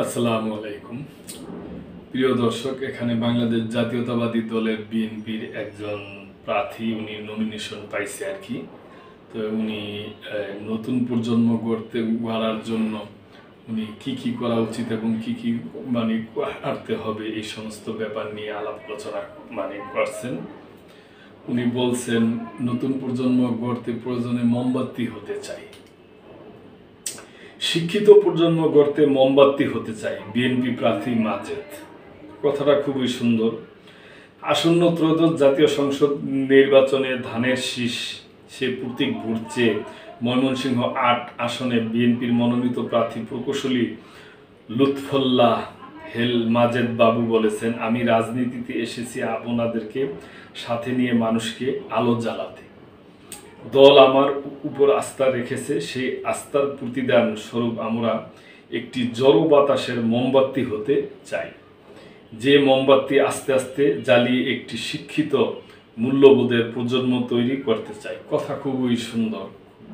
আসসালামু আলাইকুম প্রিয় দর্শক, এখানে বাংলাদেশ জাতীয়তাবাদী দলের বিএনপির একজন প্রার্থী উনি নমিনেশন পাইছে আর কি। তো উনি নতুন প্রজন্ম গড়ার জন্য উনি কি করা উচিত এবং কি করতে হবে এই সমস্ত ব্যাপার নিয়ে আলাপ আলোচনা করছেন। উনি বলছেন নতুন প্রজন্ম গড়তে প্রয়োজনে মোমবাতি হতে চাই, শিক্ষিত প্রজন্ম গড়তে মোমবাতি হতে চাই বিএনপি প্রার্থী মাজেদ। কথাটা খুবই সুন্দর। আসন্ন ত্রয়োদশ জাতীয় সংসদ নির্বাচনে ধানের শীষ সে প্রতীক ঘুরছে। ময়মনসিংহ ৮ আসনে বিএনপির মনোনীত প্রার্থী প্রকৌশলী লুৎফুল্লাহ হেল মাজেদ বাবু বলেছেন, আমি রাজনীতিতে এসেছি আপনাদেরকে সাথে নিয়ে মানুষকে আলো জ্বালাতে। দল আমার উপর আস্থা রেখেছে, সেই আস্থার প্রতিদান স্বরূপ আমরা একটি জড় বাতাসের মোমবাতি হতে চাই, যে মোমবাতি আস্তে আস্তে জ্বালিয়ে একটি শিক্ষিত মূল্যবোধের প্রজন্ম তৈরি করতে চাই। কথা খুবই সুন্দর,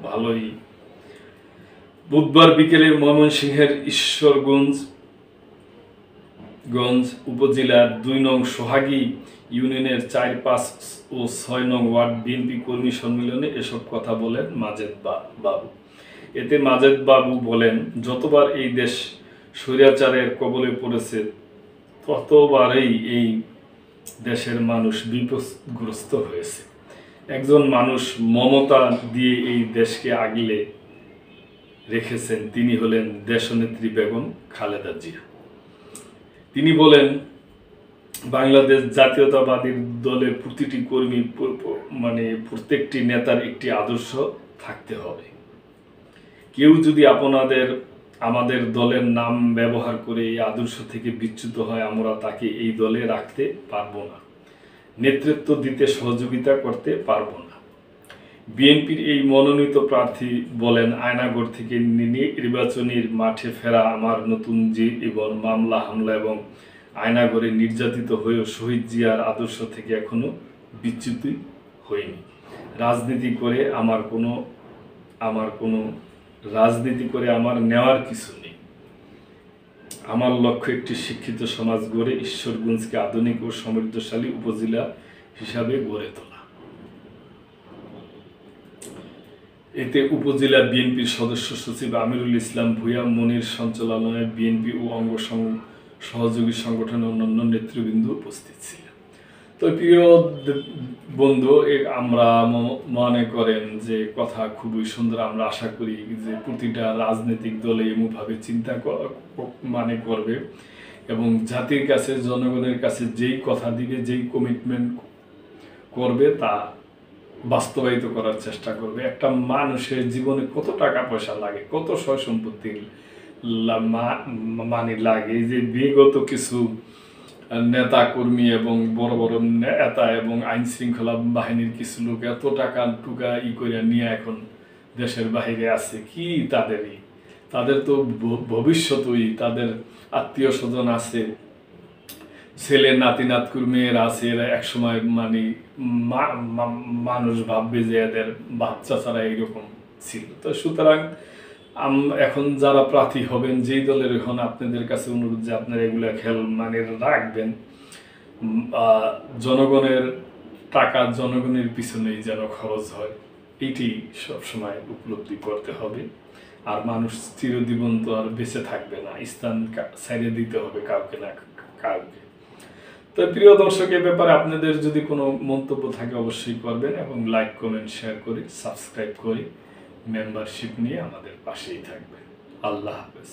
ভালোই। বুধবার বিকেলে ময়মনসিংহের ঈশ্বরগঞ্জ উপজেলার ২ নং সোহাগী ইউনিয়নের ৪, ৫ ও ৬ নং ওয়ার্ড বিএনপি কর্মী সম্মেলনে এসব কথা বলেন মাজেদ বাবু। এতে মাজেদ বাবু বলেন, যতবার এই দেশ স্বৈরাচারের কবলে পড়েছে ততবারই এই দেশের মানুষ বিপদগ্রস্ত হয়েছে। একজন মানুষ মমতা দিয়ে এই দেশকে আগলে রেখেছেন, তিনি হলেন দেশনেত্রী বেগম খালেদা জিয়া। তিনি বলেন, বাংলাদেশ জাতীয়তাবাদী দলের প্রতিটি কর্মী প্রত্যেকটি নেতার একটি আদর্শ থাকতে হবে। কেউ যদি আমাদের দলের নাম ব্যবহার করে এই আদর্শ থেকে বিচ্যুত হয়, আমরা তাকে এই দলে রাখতে পারবো না, নেতৃত্ব দিতে সহযোগিতা করতে পারবো না। বিএনপির এই মনোনীত প্রার্থী বলেন, আয়নাগর থেকে নির্বাচনের মাঠে ফেরা আমার নতুন জীবন মামলা হামলা এবং আয়নাগরে নির্যাতিত হয়েও শহীদ জিয়ার আদর্শ থেকে এখনো বিচ্যুত হয়নি। রাজনীতি করে আমার নেওয়ার কিছু নেই। আমার লক্ষ্য একটি শিক্ষিত সমাজ গড়ে ঈশ্বরগঞ্জকে আধুনিক ও সমৃদ্ধশালী উপজেলা হিসাবে গড়ে তোলা। এতে উপজেলা বিএনপির সদস্য সচিব আমিরুল ইসলাম ভূঁইয়া মনির সঞ্চালনায় বিএনপি ও অঙ্গ সহযোগী সংগঠনের অন্যান্য নেতৃবৃন্দ উপস্থিত ছিলেন। তো প্রিয় বন্ধু, আমরা মনে করেন যে কথা খুবই সুন্দর। আমরা আশা করি যে প্রতিটা রাজনৈতিক দলে এমনভাবে চিন্তা করবে এবং জাতির কাছে, জনগণের কাছে যেই কথা দিবে, যেই কমিটমেন্ট করবে তা বাস্তবায়িত করার চেষ্টা করবে। একটা মানুষের জীবনে কত টাকা পয়সা লাগে, কত সয় সম্পত্তি লাগে, যে বিগত কিছু নেতা কর্মী এবং বড় বড় নেতা এবং আইন শৃঙ্খলা বাহিনীর কিছু লোক এত টাকা টুকা করে নিয়ে এখন দেশের বাহিরে আছে। কি তাদের তো ভবিষ্যতই, তাদের আত্মীয় স্বজন আছে, ছেলে নাতি নাতকুর মেয়ের আছে। এরা একসময় মানুষ ভাববে যে এদের বাচ্চা ছাড়া এইরকম ছিল। তো সুতরাং এখন যারা প্রার্থী হবেন, যেই দলের, এখন আপনাদের কাছে অনুরোধ যে আপনারা এগুলো খেয়াল রাখবেন। জনগণের টাকা জনগণের পিছনেই যেন খরচ হয়, এইটি সবসময় উপলব্ধি করতে হবে। আর মানুষ চিরজীবন তো আর বেঁচে থাকবে না, স্থান ছেড়ে দিতে হবে কাউকে না কাউকে। তো প্রিয় দর্শক, এ ব্যাপারে আপনাদের যদি কোনো মন্তব্য থাকে অবশ্যই করবেন এবং লাইক, কমেন্ট, শেয়ার করে সাবস্ক্রাইব করে মেম্বারশিপ নিয়ে আমাদের পাশেই থাকবেন। আল্লাহ হাফেজ।